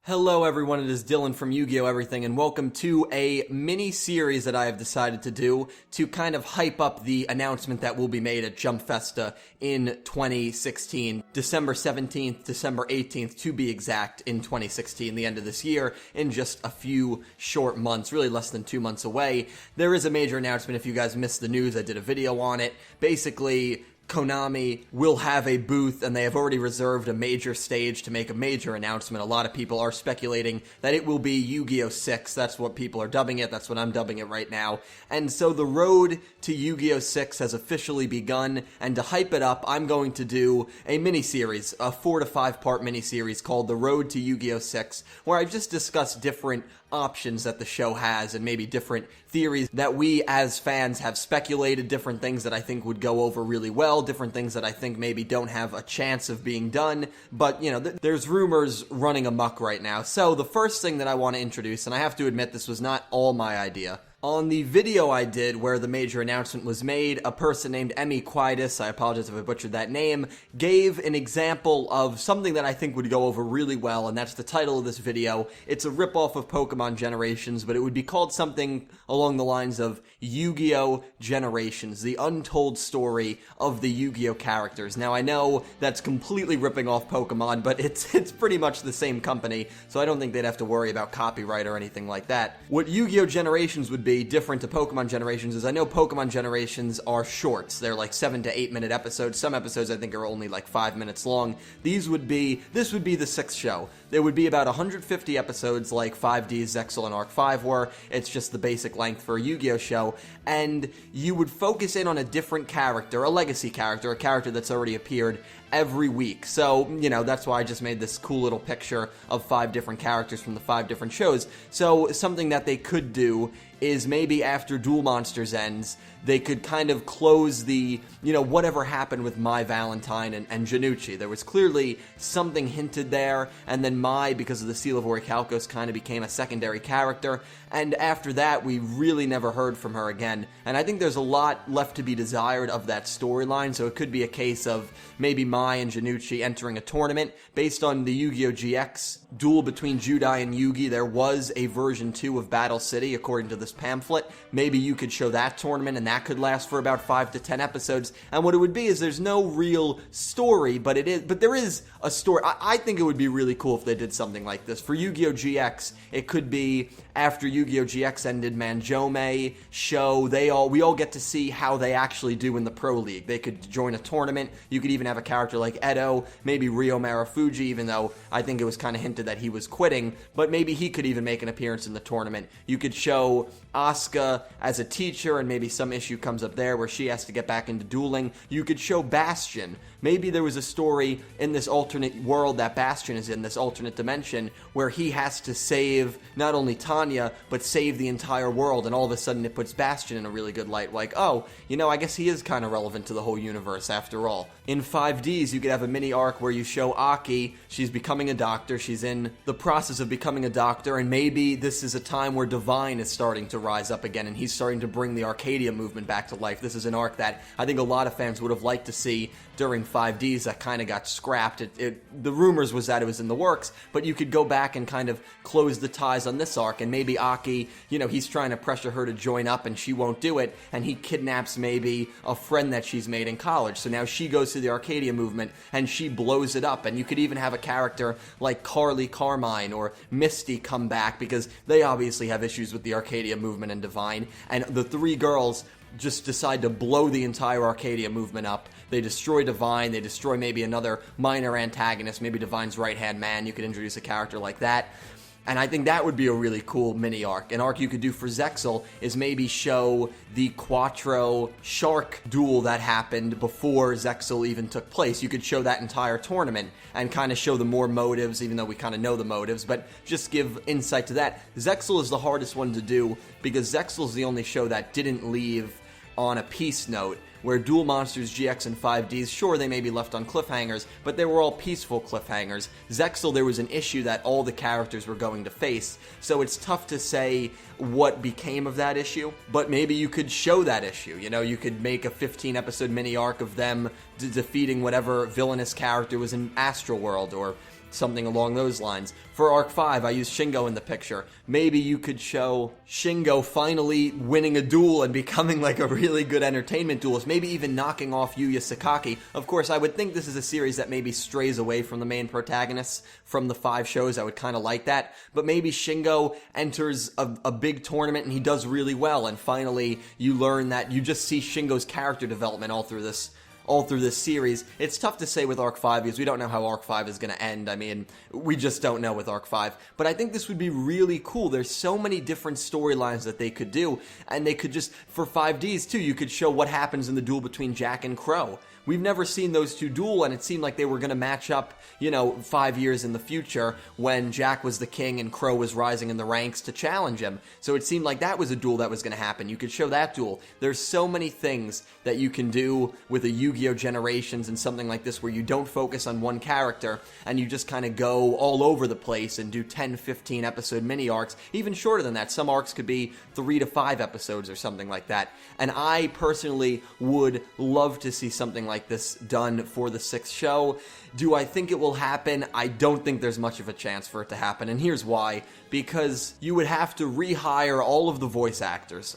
Hello everyone, it is Dylan from Yugioh Everything, and welcome to a mini-series that I have decided to do to kind of hype up the announcement that will be made at Jump Festa in 2016. December 17th, December 18th to be exact, in 2016, the end of this year, in just a few short months, really less than 2 months away. There is a major announcement. If you guys missed the news, I did a video on it. Basically, Konami will have a booth, and they have already reserved a major stage to make a major announcement. A lot of people are speculating that it will be Yu-Gi-Oh! 6. That's what people are dubbing it. That's what I'm dubbing it right now. And so the road to Yu-Gi-Oh! 6 has officially begun, and to hype it up, I'm going to do a mini-series, a 4 to 5 part mini-series called The Road to Yu-Gi-Oh! 6, where I just discuss different options that the show has and maybe different theories that we as fans have speculated, different things that I think would go over really well, different things that I think maybe don't have a chance of being done, but, you know, there's rumors running amok right now. So the first thing that I want to introduce, and I have to admit this was not all my idea. On the video I did where the major announcement was made, a person named Emmy Quietus, I apologize if I butchered that name, gave an example of something that I think would go over really well, and that's the title of this video. It's a ripoff of Pokemon Generations, but it would be called something along the lines of Yu-Gi-Oh! Generations, the untold story of the Yu-Gi-Oh! Characters. Now, I know that's completely ripping off Pokemon, but it's pretty much the same company, so I don't think they'd have to worry about copyright or anything like that. What Yu-Gi-Oh! Generations would be different to Pokemon Generations is I know Pokemon Generations are shorts. They're like 7 to 8 minute episodes. Some episodes I think are only like 5 minutes long. This would be the 6th show. There would be about 150 episodes like 5D's Zexal and Arc 5 were. It's just the basic length for a Yu-Gi-Oh! Show. And you would focus in on a different character, a legacy character, a character that's already appeared every week. So, you know, that's why I just made this cool little picture of 5 different characters from the 5 different shows. So, something that they could do is maybe after Duel Monsters ends, they could kind of close the, you know, whatever happened with Mai Valentine and Janucci. There was clearly something hinted there, and then Mai, because of the Seal of Orichalcos, kind of became a secondary character, and after that, we really never heard from her again. And I think there's a lot left to be desired of that storyline, so it could be a case of maybe Mai and Janucci entering a tournament. Based on the Yu-Gi-Oh! GX duel between Judai and Yugi, there was a version 2 of Battle City, according to this pamphlet. Maybe you could show that tournament, and that could last for about 5 to 10 episodes. And what it would be is there's no real story, but there is a story. I think it would be really cool if they did something like this. For Yu-Gi-Oh! GX, it could be after Yu-Gi-Oh! GX ended, Manjome, Show, we all get to see how they actually do in the Pro League. They could join a tournament. You could even have a character like Edo, maybe Ryo Marufuji, even though I think it was kind of hinted that he was quitting, but maybe he could even make an appearance in the tournament. You could show Asuka as a teacher, and maybe some issue comes up there where she has to get back into dueling. You could show Bastion. Maybe there was a story in this alternate world that Bastion is in, this alternate dimension, where he has to save not only Tanya, but save the entire world, and all of a sudden it puts Bastion in a really good light, like, oh, you know, I guess he is kind of relevant to the whole universe after all. In 5Ds, you could have a mini arc where you show Aki, she's becoming a doctor, she's in the process of becoming a doctor, and maybe this is a time where Divine is starting to rise up again, and he's starting to bring the Arcadia movement back to life. This is an arc that I think a lot of fans would have liked to see during 5Ds that kind of got scrapped. The rumors was that it was in the works, but you could go back and kind of close the ties on this arc, and maybe Aki, you know, he's trying to pressure her to join up, and she won't do it, and he kidnaps maybe a friend that she's made in college, so now she goes to the Arcadia movement, and she blows it up, and you could even have a character like Carly Carmine or Misty come back, because they obviously have issues with the Arcadia movement and Divine, and the 3 girls just decide to blow the entire Arcadia movement up. They destroy Divine, they destroy maybe another minor antagonist, maybe Divine's right-hand man. You could introduce a character like that. And I think that would be a really cool mini arc. An arc you could do for Zexal is maybe show the Quattro Shark duel that happened before Zexal even took place. You could show that entire tournament and kind of show the more motives, even though we kind of know the motives, but just give insight to that. Zexal is the hardest one to do because Zexal is the only show that didn't leave on a peace note, where Duel Monsters GX and 5Ds, sure, they may be left on cliffhangers, but they were all peaceful cliffhangers. Zexal, there was an issue that all the characters were going to face, so it's tough to say what became of that issue, but maybe you could show that issue. You know, you could make a 15-episode mini-arc of them defeating whatever villainous character was in Astral World, or something along those lines. For Arc 5, I used Shingo in the picture. Maybe you could show Shingo finally winning a duel and becoming like a really good entertainment duelist, maybe even knocking off Yuya Sakaki. Of course, I would think this is a series that maybe strays away from the main protagonists from the 5 shows. I would kind of like that. But maybe Shingo enters a big tournament and he does really well, and finally you learn that you just see Shingo's character development all through this series. It's tough to say with Arc 5 because we don't know how Arc 5 is going to end. I mean, we just don't know with Arc 5. But I think this would be really cool. There's so many different storylines that they could do, and they could just, for 5Ds too, you could show what happens in the duel between Jack and Crow. We've never seen those two duel, and it seemed like they were going to match up, 5 years in the future when Jack was the king and Crow was rising in the ranks to challenge him. So it seemed like that was a duel that was going to happen. You could show that duel. There's so many things that you can do with a Yu-Gi-Oh! Generations and something like this where you don't focus on one character and you just kind of go all over the place and do 10, 15 episode mini arcs, even shorter than that. Some arcs could be 3 to 5 episodes or something like that. And I personally would love to see something like this done for the 6th show. Do I think it will happen? I don't think there's much of a chance for it to happen, and here's why. Because you would have to rehire all of the voice actors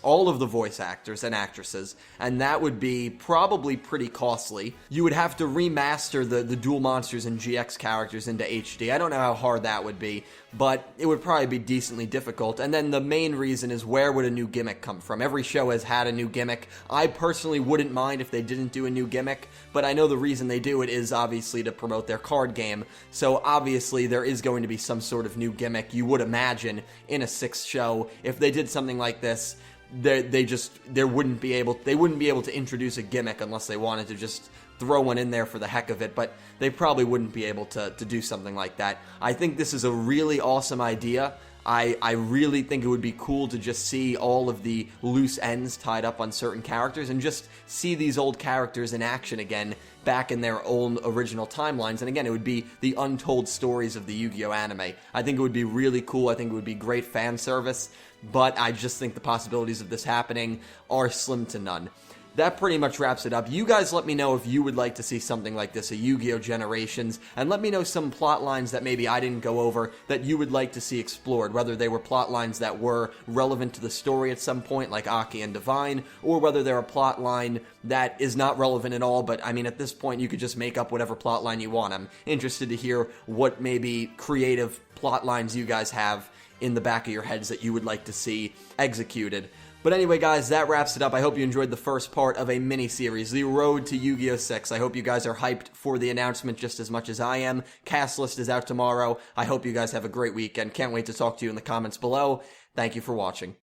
and actresses, and that would be probably pretty costly. You would have to remaster the Duel Monsters and GX characters into HD. I don't know how hard that would be, but it would probably be decently difficult. And then the main reason is, where would a new gimmick come from? Every show has had a new gimmick. I personally wouldn't mind if they didn't do a new gimmick, but I know the reason they do it is obviously to promote their card game. So obviously there is going to be some sort of new gimmick, you would imagine, in a 6th show. If they did something like this, they wouldn't be able to introduce a gimmick unless they wanted to just throw one in there for the heck of it, but they probably wouldn't be able to do something like that. I think this is a really awesome idea. I really think it would be cool to just see all of the loose ends tied up on certain characters and just see these old characters in action again, back in their own original timelines. And again, it would be the untold stories of the Yu-Gi-Oh! Anime. I think it would be really cool. I think it would be great fan service, but I just think the possibilities of this happening are slim to none. That pretty much wraps it up. You guys let me know if you would like to see something like this, a Yu-Gi-Oh! Generations, and let me know some plot lines that maybe I didn't go over that you would like to see explored, whether they were plot lines that were relevant to the story at some point, like Aki and Divine, or whether they're a plot line that is not relevant at all, but I mean, at this point, you could just make up whatever plot line you want. I'm interested to hear what maybe creative plot lines you guys have in the back of your heads that you would like to see executed. But anyway, guys, that wraps it up. I hope you enjoyed the first part of a mini-series, The Road to Yu-Gi-Oh! 6. I hope you guys are hyped for the announcement just as much as I am. Cast list is out tomorrow. I hope you guys have a great weekend. Can't wait to talk to you in the comments below. Thank you for watching.